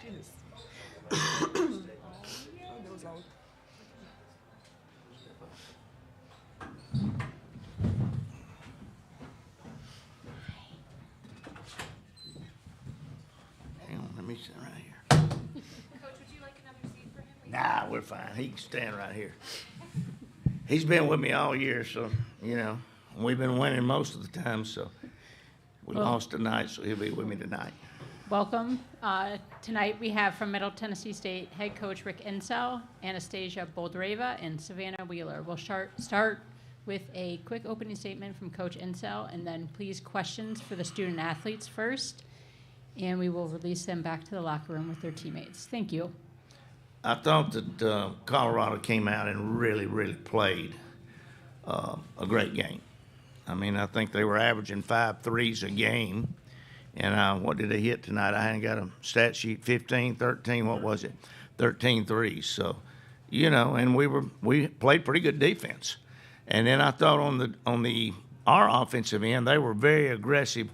Hang on, let me sit right here. Coach, would you like another seat for him? Nah, we're fine. He can stand right here. He's been with me all year, so, we've been winning most of the time, so we lost tonight, so he'll be with me tonight. Welcome. Tonight we have from Middle Tennessee State head coach Rick Insell, Anastasia Boldreva, and Savannah Wheeler. We'll start with a quick opening statement from Coach Insell, and then please questions for the student athletes first, and we will release them back to the locker room with their teammates. Thank you. I thought that Colorado came out and really, really played a great game. I mean, I think they were averaging 5 threes a game. And what did they hit tonight? I hadn't got a stat sheet. 15, 13, what was it? 13 threes. So, and we played pretty good defense. And then I thought on our offensive end, they were very aggressive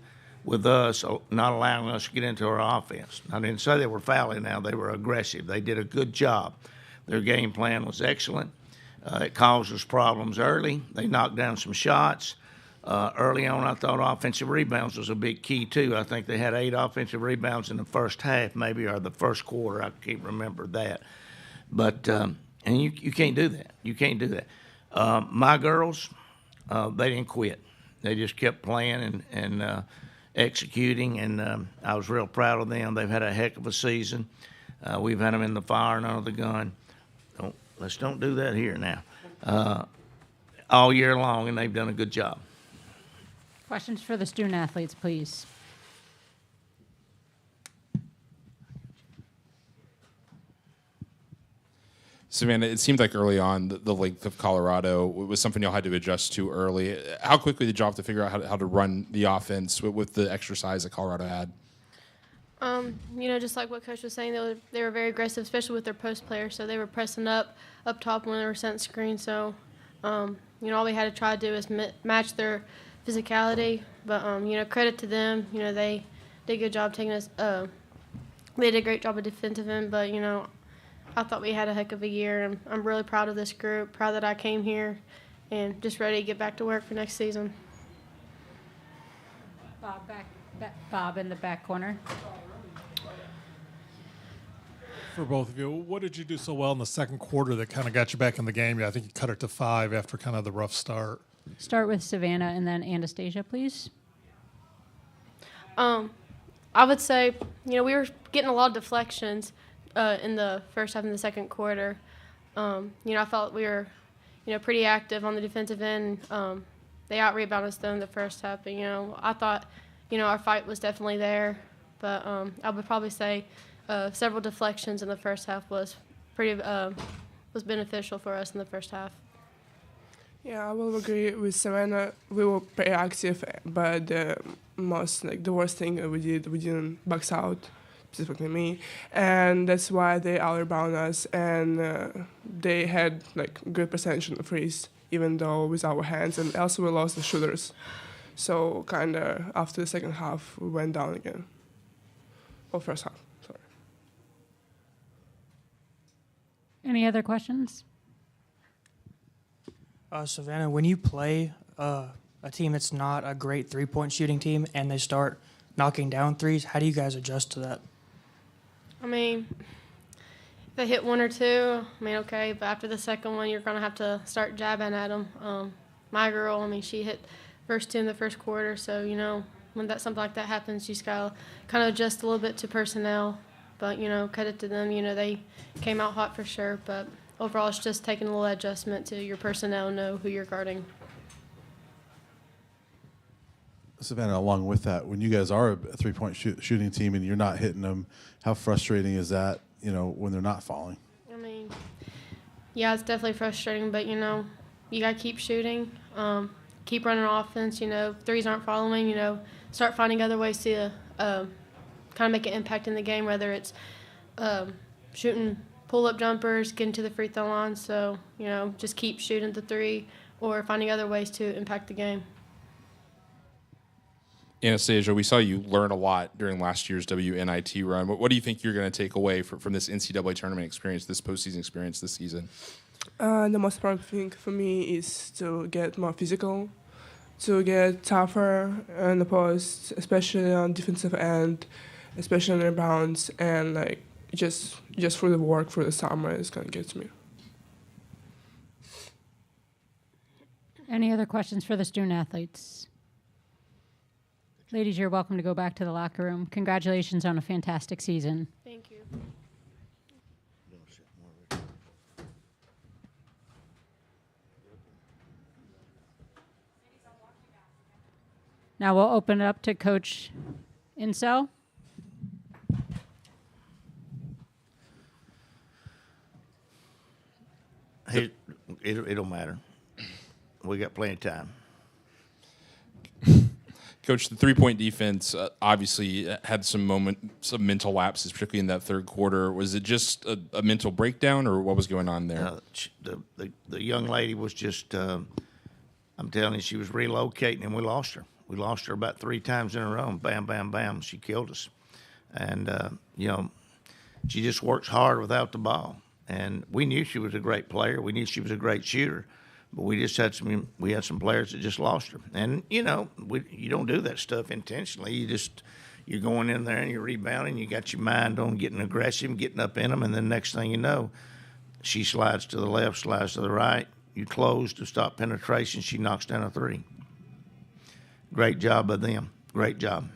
with us, not allowing us to get into our offense. I didn't say they were fouling now. They were aggressive. They did a good job. Their game plan was excellent. It caused us problems early. They knocked down some shots. Early on, I thought offensive rebounds was a big key, too. I think they had 8 offensive rebounds in the first half, maybe, or the first quarter. I can't remember that. But, and you can't do that. You can't do that. My girls, they didn't quit. They just kept playing and executing, and I was real proud of them. They've had a heck of a season. We've had them in the fire and under the gun. Let's don't do that here now. All year long, and they've done a good job. Questions for the student athletes, please. Savannah, it seemed like early on the length of Colorado was something y'all had to adjust to early. How quickly did y'all have to figure out how to run the offense with the extra size that Colorado had? Just like what Coach was saying, they were very aggressive, especially with their post players. So they were pressing up top when they were sent screen. So, all we had to try to do is match their physicality. But, credit to them. They did a good job taking us. They did a great job of defensive end. But, I thought we had a heck of a year. And I'm really proud of this group, proud that I came here, and just ready to get back to work for next season. Bob in the back corner. For both of you, what did you do so well in the second quarter that kind of got you back in the game? I think you cut it to 5 after kind of the rough start. Start with Savannah and then Anastasia, please. I would say, we were getting a lot of deflections in the first half and the second quarter. I felt we were, pretty active on the defensive end. They out-rebounded us, though, in the first half. But, I thought, our fight was definitely there. But I would probably say several deflections in the first half was beneficial for us in the first half. Yeah, I will agree with Savannah. We were pretty active, but the worst thing we didn't box out, specifically me, and that's why they out-rebound us, and they had good percentage on the freeze, even though with our hands, and also we lost the shooters. So kind of after the second half, we went down again. Or first half, sorry. Any other questions? Savannah, when you play a team that's not a great three-point shooting team and they start knocking down threes, how do you guys adjust to that? I mean, if they hit one or two, okay, but after the second one, you're going to have to start jabbing at them. My girl, she hit first 2 in the first quarter, so, when something like that happens, you just got to kind of adjust a little bit to personnel. But, credit to them, they came out hot for sure, but overall, it's just taking a little adjustment to your personnel, know who you're guarding. Savannah, along with that, when you guys are a three-point shooting team and you're not hitting them, how frustrating is that, when they're not falling? Yeah, it's definitely frustrating, but, you got to keep shooting, keep running offense. Threes aren't following, start finding other ways to kind of make an impact in the game, whether it's shooting pull-up jumpers, getting to the free throw line. So, just keep shooting the three or finding other ways to impact the game. Anastasia, we saw you learn a lot during last year's WNIT run. What do you think you're going to take away from this NCAA tournament experience, this postseason experience this season? The most important thing for me is to get more physical, to get tougher in the post, especially on defensive end, especially on rebounds, and like just for the work for the summer is gonna get to me. Any other questions for the student athletes? Ladies, you're welcome to go back to the locker room. Congratulations on a fantastic season. Thank you. Now we'll open it up to Coach Insel. Hey, it don't matter. We got plenty of time. Coach, the three-point defense obviously had some mental lapses, particularly in that third quarter. Was it just a mental breakdown, or what was going on there? The young lady was just, I'm telling you, she was relocating, and we lost her. We lost her about 3 times in a row. Bam, bam, bam, she killed us. And, she just works hard without the ball. And we knew she was a great player. We knew she was a great shooter. But we just had some players that just lost her. And, you don't do that stuff intentionally. You're going in there and you're rebounding. You got your mind on getting aggressive, getting up in them. And then next thing you know, she slides to the left, slides to the right. You close to stop penetration. She knocks down a 3. Great job by them. Great job.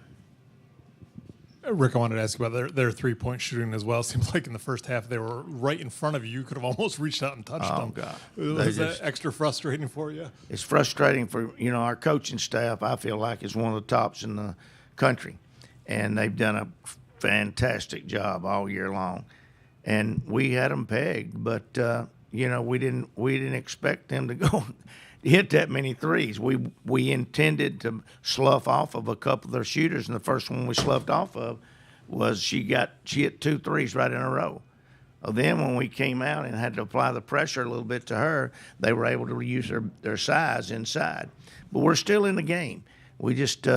Rick, I wanted to ask you about their three-point shooting as well. Seems like in the first half they were right in front of you. You could have almost reached out and touched them. God. Was that extra frustrating for you? It's frustrating for, our coaching staff, I feel like, is one of the tops in the country. And they've done a fantastic job all year long. And we had them pegged, but, we didn't expect them to go hit that many threes. We intended to slough off of a couple of their shooters, and the first one we sloughed off of was she hit 2 threes right in a row. Well, then when we came out and had to apply the pressure a little bit to her, they were able to use their size inside. But we're still in the game. We just,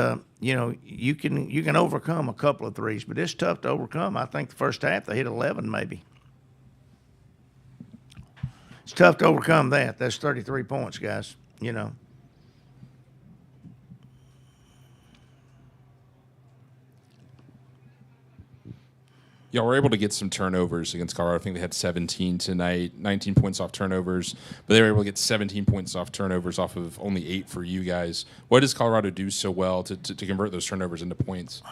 you can overcome a couple of threes, but it's tough to overcome. I think the first half they hit 11 maybe. It's tough to overcome that. That's 33 points, guys, Y'all were able to get some turnovers against Colorado. I think they had 17 tonight, 19 points off turnovers, but they were able to get 17 points off turnovers off of only 8 for you guys. What does Colorado do so well to convert those turnovers into points?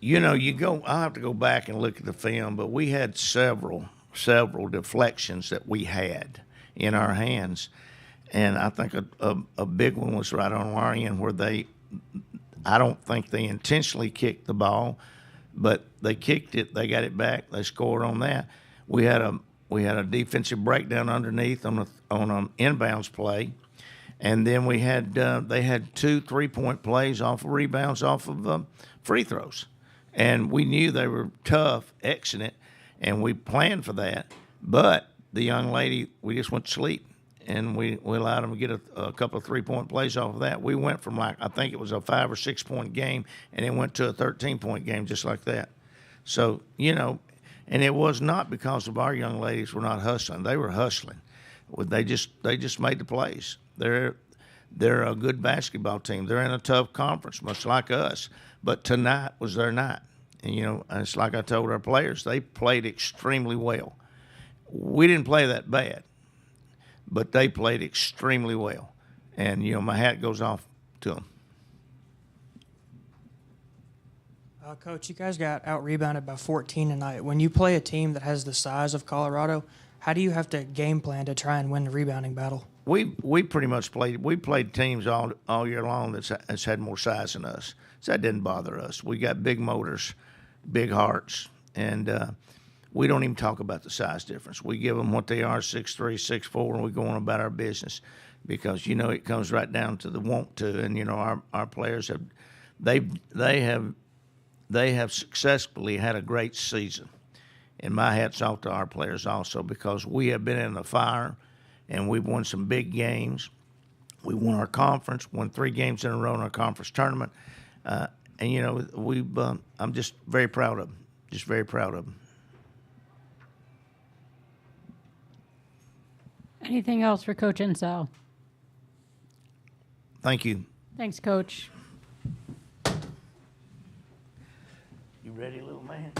I'll have to go back and look at the film, but we had several deflections that we had in our hands. And I think a big one was right on our end where I don't think they intentionally kicked the ball, but they kicked it, they got it back, they scored on that. We had a defensive breakdown underneath on an inbounds play. And then they had 2 3-point plays off of rebounds off of free throws. And we knew they were tough exiting it, and we planned for that. But the young lady, we just went to sleep, and we allowed them to get a couple of 3-point plays off of that. We went from I think it was a 5 or 6 point game, and it went to a 13-point game just like that. So, and it was not because of our young ladies were not hustling. They were hustling. They just made the plays. They're a good basketball team. They're in a tough conference, much like us. But tonight was their night. And, it's like I told our players, they played extremely well. We didn't play that bad, but they played extremely well. And, my hat goes off to them. Coach, you guys got out-rebounded by 14 tonight. When you play a team that has the size of Colorado, how do you have to game plan to try and win the rebounding battle? We pretty much played teams all year long that's had more size than us. So that didn't bother us. We got big motors, big hearts, and we don't even talk about the size difference. We give them what they are, 6'3", 6'4", and we go on about our business because, it comes right down to the want to. And, our players they have successfully had a great season. And my hat's off to our players also because we have been in the fire and we've won some big games. We won our conference, won 3 games in a row in our conference tournament. And you know, I'm just very proud of them. Just very proud of them. Anything else for Coach Insell? Thank you. Thanks, Coach. You ready, little man?